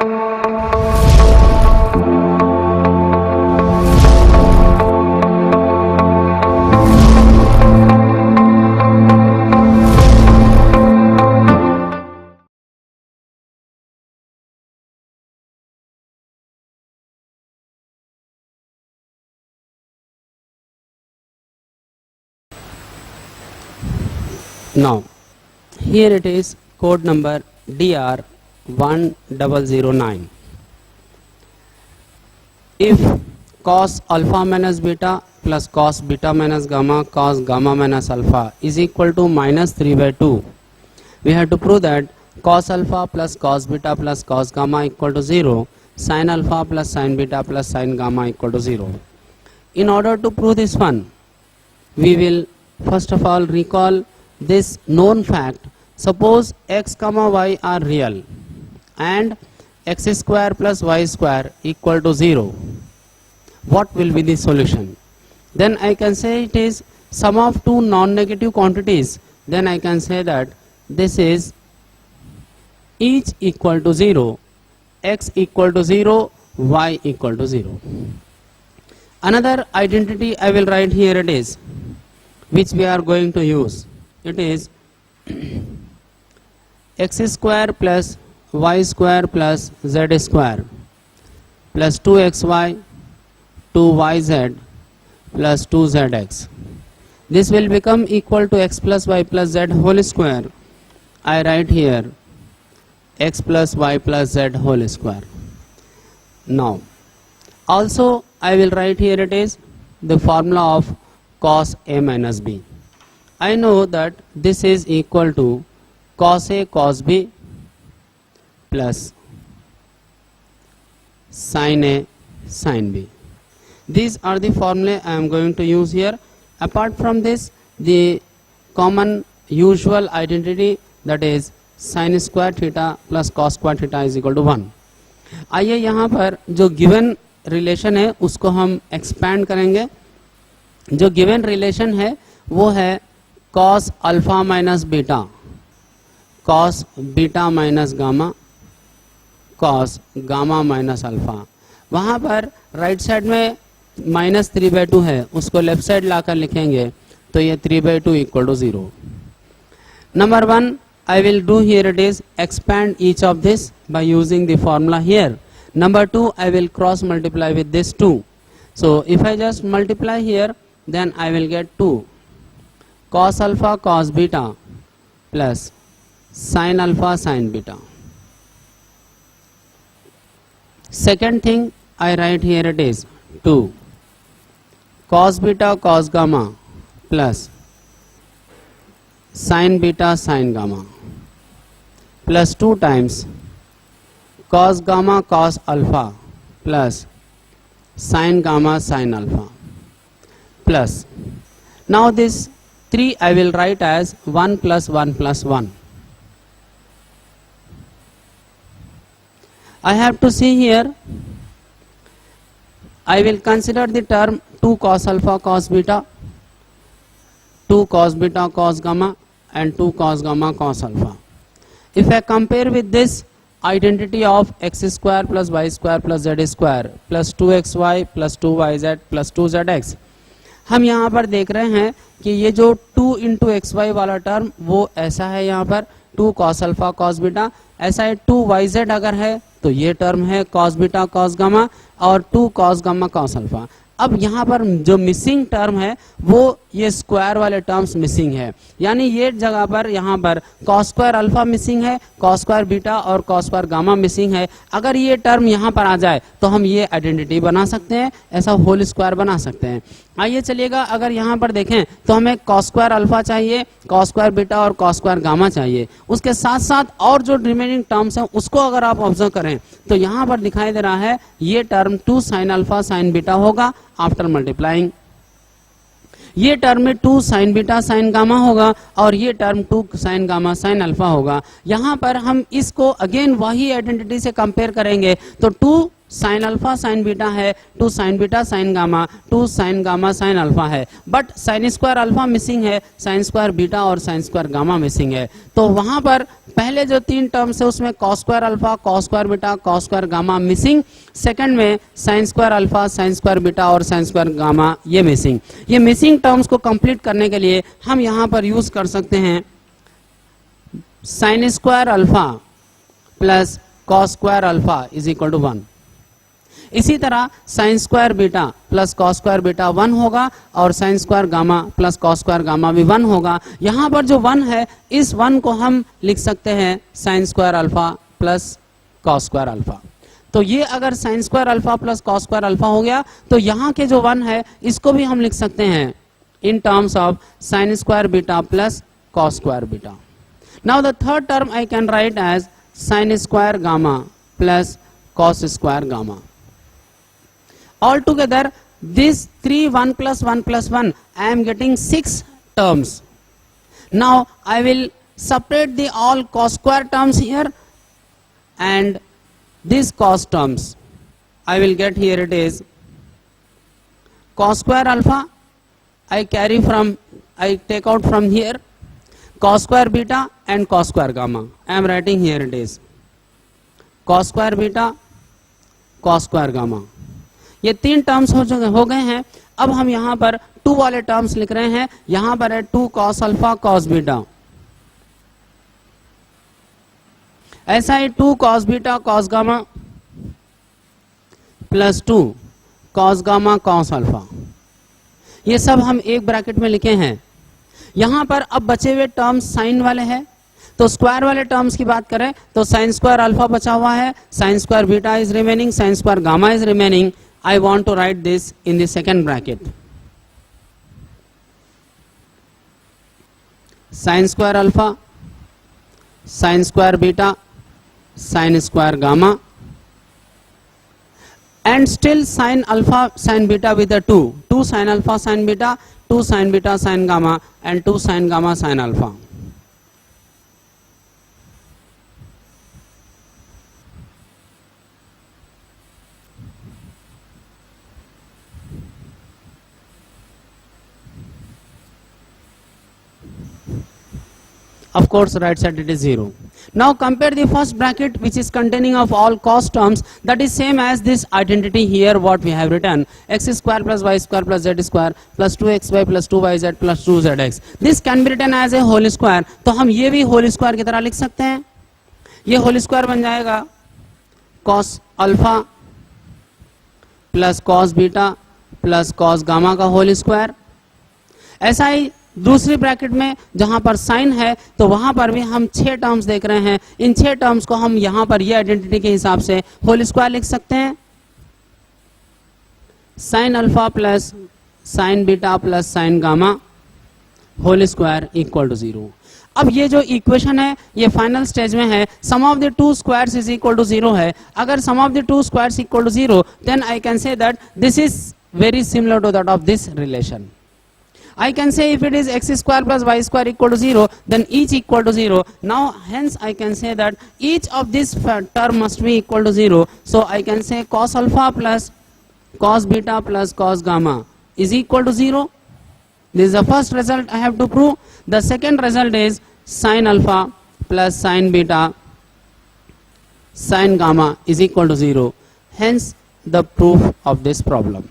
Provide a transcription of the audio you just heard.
Now, here it is code number DR1009. If cos alpha minus beta plus cos beta minus gamma cos gamma minus alpha is equal to minus 3/2, we have to prove that cos alpha plus cos beta plus cos gamma equal to 0, sin alpha plus sin beta plus sin gamma equal to 0. In order to prove this one, we will first of all recall this known fact. Suppose x comma y are real and x square plus y square equal to 0. What will be the solution? Then I can say it is sum of two non-negative quantities. Then I can say that this is each equal to 0, x equal to 0, y equal to 0. Another identity I will write here, it is which we are going to use. It is x square plus y square plus z square plus 2xy 2yz plus 2zx. This will become equal to x plus y plus z whole square. I write here x plus y plus z whole square. Now also I will write here, it is the formula of cos a minus b. I know that this is equal to cos a cos b plus sin a sin b. These are the formulae I am going to use here. Apart from this, the common usual identity, that is sin square theta plus cos square theta is equal to 1. आइए यहाँ पर जो given relation है उसको हम expand करेंगे. जो given relation है वो है cos alpha minus beta cos beta minus gamma cos gamma minus alpha. वहाँ पर राइट साइड में माइनस 3/2 है, उसको लेफ्ट साइड लाकर लिखेंगे तो ये 3/2 equal to 0. Number 1, I will do here, it is expand each of this by using the formula here. Number 2, I will cross multiply with this 2. So if I just multiply here, then I will get 2 cos alpha cos beta plus sin alpha sin beta. Second thing I write here, it is 2 cos beta cos gamma plus sin beta sin gamma plus 2 times cos gamma cos alpha plus sin gamma sin alpha plus. Now this 3 I will write as 1 plus 1 plus 1. I have to see here, I will consider the term 2 cos alpha cos beta, 2 cos beta cos gamma and 2 cos gamma cos alpha. If I compare with this identity of x square plus y square plus z square plus 2xy plus 2yz plus 2zx, हम यहाँ पर देख रहे हैं कि ये जो 2 into x Y वाला टर्म वो ऐसा है, यहाँ पर 2 cos अल्फा cos बीटा, ऐसा है 2yz अगर है तो ये टर्म है cos बीटा cos गामा और 2 cos गामा cos अल्फा. अब यहाँ पर जो मिसिंग टर्म है वो ये स्क्वायर वाले टर्म्स मिसिंग है, यानी ये जगह पर यहाँ पर cos स्क्वायर अल्फा मिसिंग है, cos स्क्वायर बीटा और cos स्क्वायर गामा मिसिंग है. अगर ये टर्म यहाँ पर आ जाए तो हम ये आइडेंटिटी बना सकते हैं, ऐसा होल स्क्वायर बना सकते हैं. आइए चलिएगा, अगर यहाँ पर देखें तो हमें cos स्क्वायर अल्फा चाहिए, cos स्क्वायर बीटा और cos स्क्वायर गामा चाहिए. उसके साथ साथ और जो रिमेनिंग टर्म्स हैं उसको अगर आप ऑब्जर्व करें तो यहाँ पर दिखाई दे रहा है ये term 2 sin alpha sin beta होगा आफ्टर मल्टीप्लाइंग, ये टर्म में 2 sin बीटा sin गामा होगा और ये term 2 sin gamma sin alpha होगा. यहाँ पर हम इसको अगेन वही आइडेंटिटी से कंपेयर करेंगे तो 2 साइन अल्फा साइन बीटा है, 2 sine beta sine gamma, 2 sine gamma sine alpha है, but sine square alpha missing है, साइन स्क्वायर बीटा और साइन स्क्वायर गामा मिसिंग है। तो वहां पर पहले जो 3 टर्म्स है उसमें cos square alpha, cos square beta, cos square gamma missing, second में sine square alpha, sine square beta और साइन स्क्वायर गामा ये मिसिंग। ये मिसिंग टर्म्स को कंप्लीट करने के लिए हम यहां पर यूज कर सकते हैं sine square alpha plus cos square alpha is equal to 1। इसी तरह sine square beta plus cos square beta 1 होगा और sine square gamma plus cos square gamma भी 1 होगा। यहां पर जो 1 है इस 1 को हम लिख सकते हैं sine square alpha plus cos square alpha. तो ये अगर sign square alpha plus cos square alpha हो गया तो यहाँ के जो 1 है इसको भी हम लिख सकते हैं in terms of sine square beta plus cos square beta. Now the third term I can write as sine square gamma plus cos square gamma. All together this 3 1 plus 1 plus 1 I am getting 6 terms. Now I will separate the all cos square terms here and these cos terms. I will get here it is cos square alpha I take out from here, cos square beta and cos square gamma. I am writing here it is cos square beta, cos square gamma. ये 3 terms हो गए हैं। अब हम यहाँ पर 2 वाले terms लिख रहे हैं। यहाँ पर है 2 कॉस अल्फा कॉस बीटा, ऐसा ही 2 cos beta cos gamma plus 2 cos gamma cos alpha. ये सब हम एक ब्रैकेट में लिखे हैं। यहाँ पर अब बचे हुए टर्म्स साइन वाले हैं, तो स्क्वायर वाले टर्म्स की बात करें तो साइन स्क्वायर अल्फा बचा हुआ है, sine square beta is remaining, sign square gamma is remaining. I want to write this in the second bracket. Sin square alpha, sin square beta, sin square gamma, and still sin alpha sin beta with the 2 sin alpha sin beta, 2 sin beta sin gamma and 2 sin gamma sin alpha. Of course right side it is 0. Now compare the first bracket which is containing of all cos terms, that is same as this identity here what we have written x square plus y square plus z square plus 2xy plus 2yz plus 2zx. This can be written as a whole square. तो हम ये भी whole square की तरह लिख सकते हैं। ये whole square बन जाएगा cos alpha plus cos beta plus cos gamma का whole square। ऐसा ही दूसरी ब्रैकेट में जहां पर साइन है तो वहां पर भी हम 6 टर्म्स देख रहे हैं। इन 6 टर्म्स को हम यहां पर ये आइडेंटिटी के हिसाब से होल स्क्वायर लिख सकते हैं। Sine alpha plus sine beta plus sine gamma whole square equal to 0। अब ये जो इक्वेशन है ये फाइनल स्टेज में है। Sum of the 2 squares is equal to 0 है। अगर sum of the 2 squares equal to 0 then I can say that this is very similar to that of this relation. I can say if it is x square plus y square equal to 0 then each equal to 0. Now hence I can say that each of this term must be equal to 0. So I can say cos alpha plus cos beta plus cos gamma is equal to 0. This is the first result I have to prove. The second result is sin alpha plus sin beta sin gamma is equal to 0. Hence the proof of this problem.